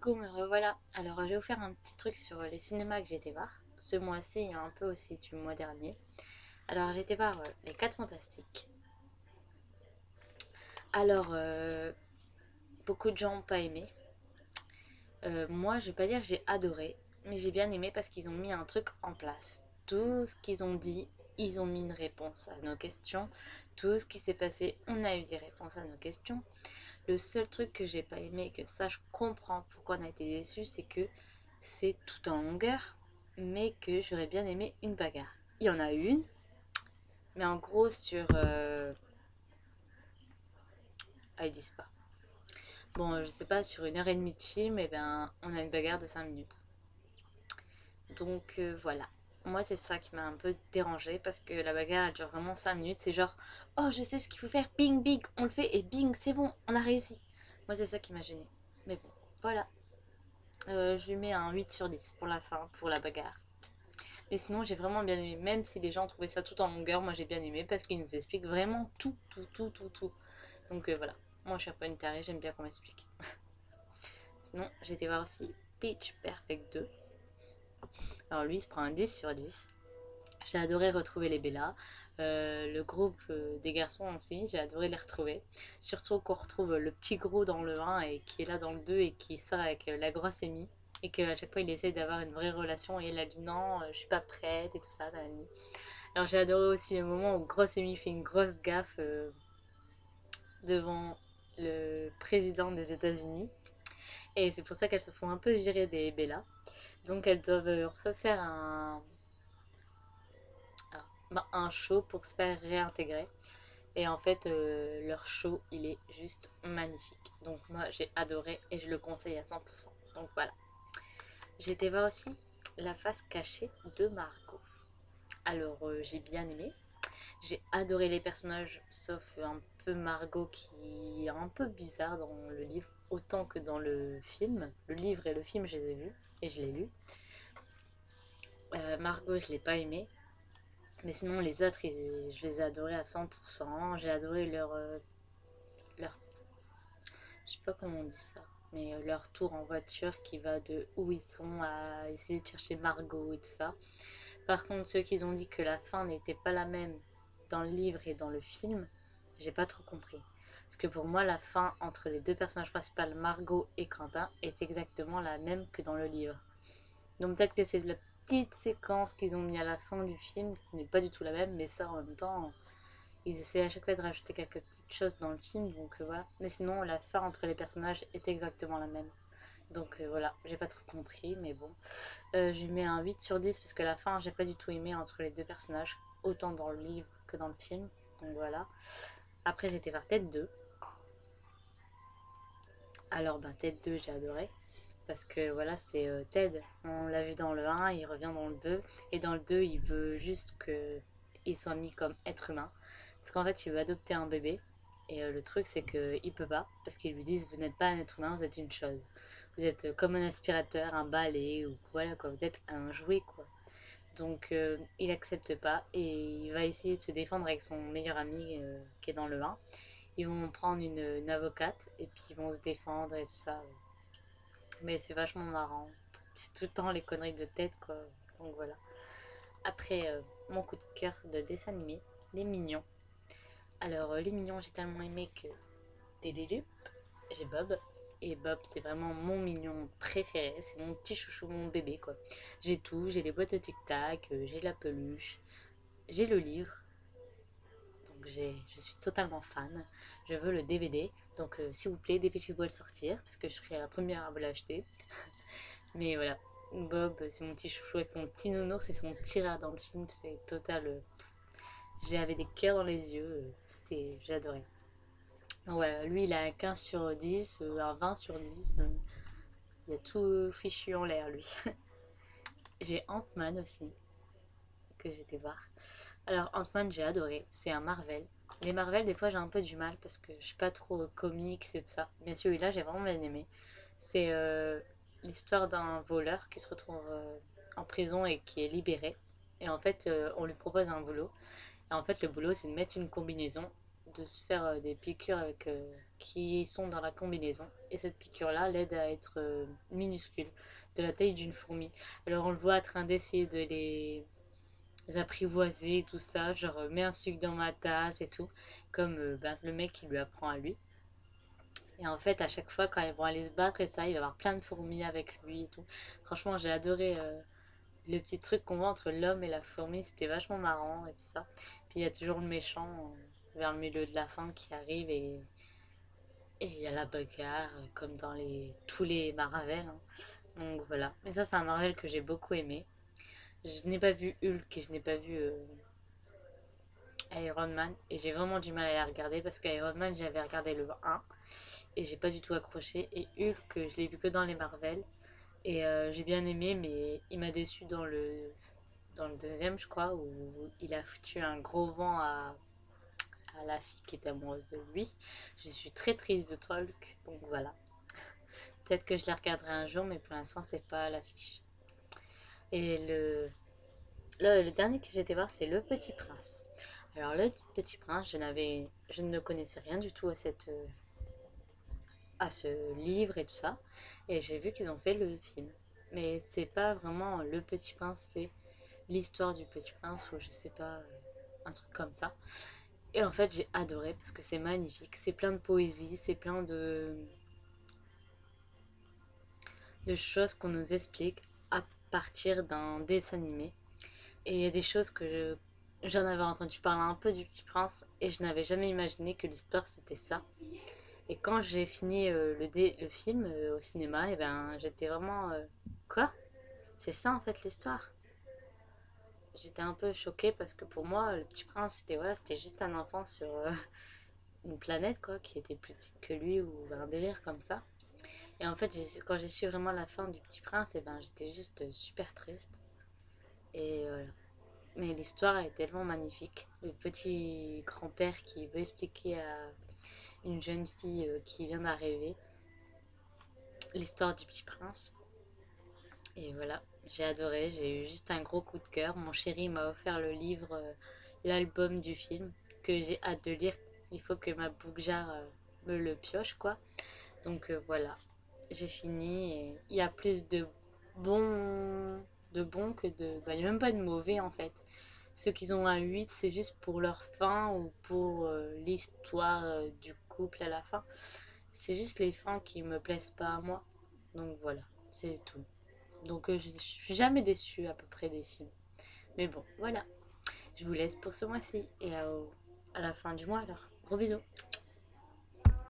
Coucou, me revoilà. Alors, je vais vous faire un petit truc sur les cinémas que j'ai été voir ce mois-ci et un peu aussi du mois dernier. Alors, j'ai été voir Les 4 Fantastiques. Alors, beaucoup de gens n'ont pas aimé. Moi, je vais pas dire que j'ai adoré, mais j'ai bien aimé parce qu'ils ont mis un truc en place. Tout ce qu'ils ont dit, ils ont mis une réponse à nos questions. Tout ce qui s'est passé, on a eu des réponses à nos questions. Le seul truc que j'ai pas aimé, et que ça je comprends pourquoi on a été déçu, c'est que c'est tout en longueur, mais que j'aurais bien aimé une bagarre. Il y en a une, mais en gros sur... Ah, ils disent pas. Bon, je sais pas, sur 1 heure et demie de film, et ben, on a une bagarre de 5 minutes. Donc voilà. Moi, c'est ça qui m'a un peu dérangée parce que la bagarre elle dure vraiment 5 minutes. C'est genre, oh, je sais ce qu'il faut faire, bing, bing, on le fait et bing, c'est bon, on a réussi. Moi, c'est ça qui m'a gênée. Mais bon, voilà. Je lui mets un 8 sur 10 pour la fin, pour la bagarre. Mais sinon, j'ai vraiment bien aimé. Même si les gens trouvaient ça tout en longueur, moi j'ai bien aimé parce qu'ils nous expliquent vraiment tout, tout, tout, tout, tout. Donc voilà. Moi, je suis un peu une tarée, j'aime bien qu'on m'explique. Sinon, j'ai été voir aussi Pitch Perfect 2. Alors lui, il se prend un 10 sur 10. J'ai adoré retrouver les Bella. Le groupe des garçons aussi, j'ai adoré les retrouver. Surtout qu'on retrouve le petit gros dans le 1 et qui est là dans le 2 et qui sort avec la grosse Amy. Et qu'à chaque fois il essaye d'avoir une vraie relation et elle a dit non, je suis pas prête et tout ça. Alors j'ai adoré aussi le moment où grosse Amy fait une grosse gaffe devant le président des États-Unis. Et c'est pour ça qu'elles se font un peu virer des Bella. Donc elles doivent refaire un show pour se faire réintégrer. Et en fait, leur show, il est juste magnifique. Donc moi, j'ai adoré et je le conseille à 100%. Donc voilà. J'ai été voir aussi La face cachée de Margot. Alors, j'ai bien aimé. J'ai adoré les personnages, sauf un peu Margot qui est un peu bizarre dans le livre, autant que dans le film. Le livre et le film, je les ai vus et je l'ai lu. Margot, je l'ai pas aimé. Mais sinon, les autres, je les ai adorés à 100%. J'ai adoré leur je sais pas comment on dit ça, mais leur tour en voiture qui va de où ils sont à essayer de chercher Margot et tout ça. Par contre, ceux qui ont dit que la fin n'était pas la même dans le livre et dans le film, j'ai pas trop compris. Parce que pour moi, la fin entre les deux personnages principaux, Margot et Quentin, est exactement la même que dans le livre. Donc peut-être que c'est la petite séquence qu'ils ont mis à la fin du film qui n'est pas du tout la même, mais ça en même temps, ils essaient à chaque fois de rajouter quelques petites choses dans le film, donc voilà. Mais sinon, la fin entre les personnages est exactement la même. Donc voilà, j'ai pas trop compris, mais bon. Je lui mets un 8 sur 10 parce que la fin, j'ai pas du tout aimé entre les deux personnages, autant dans le livre que dans le film. Donc voilà. Après, j'étais voir Tête 2. Alors, ben, Tête 2, j'ai adoré. Parce que voilà, c'est Ted. On l'a vu dans le 1, il revient dans le 2. Et dans le 2, il veut juste qu'il soit mis comme être humain. Parce qu'en fait, il veut adopter un bébé. Et le truc, c'est qu'il peut pas. Parce qu'ils lui disent, vous n'êtes pas un être humain, vous êtes une chose. Vous êtes comme un aspirateur, un balai, ou voilà quoi. Vous êtes un jouet quoi. Donc il accepte pas. Et il va essayer de se défendre avec son meilleur ami qui est dans le 1. Ils vont prendre une avocate. Et puis ils vont se défendre et tout ça. Mais c'est vachement marrant. C'est tout le temps les conneries de tête, quoi. Donc voilà. Après, mon coup de cœur de dessin animé, Les Mignons. Alors, Les Mignons, j'ai tellement aimé que... Délélup, j'ai Bob. Et Bob, c'est vraiment mon mignon préféré. C'est mon petit chouchou, mon bébé, quoi. J'ai tout. J'ai les boîtes de tic-tac, j'ai la peluche, j'ai le livre. Donc je suis totalement fan. Je veux le DVD. Donc s'il vous plaît, dépêchez-vous à le sortir. Parce que je serai la première à vous l'acheter. Mais voilà, Bob, c'est mon petit chouchou avec son petit nounours et son petit rat dans le film. C'est total. J'avais des cœurs dans les yeux. J'ai adoré. Donc voilà, lui il a un 15 sur 10, un 20 sur 10. Il a tout fichu en l'air lui. J'ai Ant-Man aussi, que j'étais voir. Alors Ant-Man j'ai adoré, c'est un Marvel. Les Marvel des fois j'ai un peu du mal parce que je suis pas trop comics et tout ça. Bien sûr, là j'ai vraiment bien aimé. C'est l'histoire d'un voleur qui se retrouve en prison et qui est libéré. Et en fait on lui propose un boulot. Et en fait le boulot c'est de mettre une combinaison de se faire des piqûres qui sont dans la combinaison. Et cette piqûre-là l'aide à être minuscule, de la taille d'une fourmi. Alors on le voit en train d'essayer de les apprivoiser et tout ça, genre mets un sucre dans ma tasse et tout, comme ben, le mec qui lui apprend à lui. Et en fait, à chaque fois, quand ils vont aller se battre et ça, il va y avoir plein de fourmis avec lui et tout. Franchement, j'ai adoré le petit truc qu'on voit entre l'homme et la fourmi, c'était vachement marrant et tout ça. Puis il y a toujours le méchant vers le milieu de la fin qui arrive et il y a la bagarre comme dans tous les Marvel, hein. Donc voilà. Mais ça, c'est un Marvel que j'ai beaucoup aimé. Je n'ai pas vu Hulk et je n'ai pas vu Iron Man et j'ai vraiment du mal à les regarder parce qu'Iron Man, j'avais regardé le un et j'ai pas du tout accroché. Et Hulk, je l'ai vu que dans les Marvel et j'ai bien aimé, mais il m'a déçu dans le deuxième, je crois, où il a foutu un gros vent à la fille qui était amoureuse de lui. Je suis très triste de toi, Luc. Donc voilà. Peut-être que je la regarderai un jour, mais pour l'instant, c'est pas à l'affiche. Et le dernier que j'ai été voir, c'est Le Petit Prince. Alors, Le Petit Prince, je ne connaissais rien du tout à ce livre et tout ça. Et j'ai vu qu'ils ont fait le film. Mais c'est pas vraiment Le Petit Prince, c'est l'histoire du Petit Prince, ou je sais pas, un truc comme ça. Et en fait, j'ai adoré parce que c'est magnifique, c'est plein de poésie, c'est plein de choses qu'on nous explique à partir d'un dessin animé. Et il y a des choses j'en avais entendu parler un peu du Petit Prince et je n'avais jamais imaginé que l'histoire c'était ça. Et quand j'ai fini le film au cinéma, et ben j'étais vraiment quoi? C'est ça en fait l'histoire. J'étais un peu choquée parce que pour moi le Petit Prince c'était voilà, c'était juste un enfant sur une planète quoi qui était plus petite que lui ou un délire comme ça. Et en fait, quand j'ai su vraiment la fin du Petit Prince, et ben, j'étais juste super triste. Et voilà. Mais l'histoire est tellement magnifique. Le petit grand-père qui veut expliquer à une jeune fille qui vient d'arriver l'histoire du Petit Prince. Et voilà, j'ai adoré, j'ai eu juste un gros coup de cœur. Mon chéri m'a offert le livre, l'album du film, que j'ai hâte de lire. Il faut que ma boucle me le pioche, quoi. Donc voilà, j'ai fini et il y a plus de bons que de... bah, il n'y a même pas de mauvais en fait. Ceux qui ont un 8 c'est juste pour leur fin ou pour l'histoire du couple à la fin. C'est juste les fins qui me plaisent pas à moi. Donc voilà, c'est tout. Donc je suis jamais déçue à peu près des films. Mais bon, voilà. Je vous laisse pour ce mois-ci et à la fin du mois alors. Gros bisous.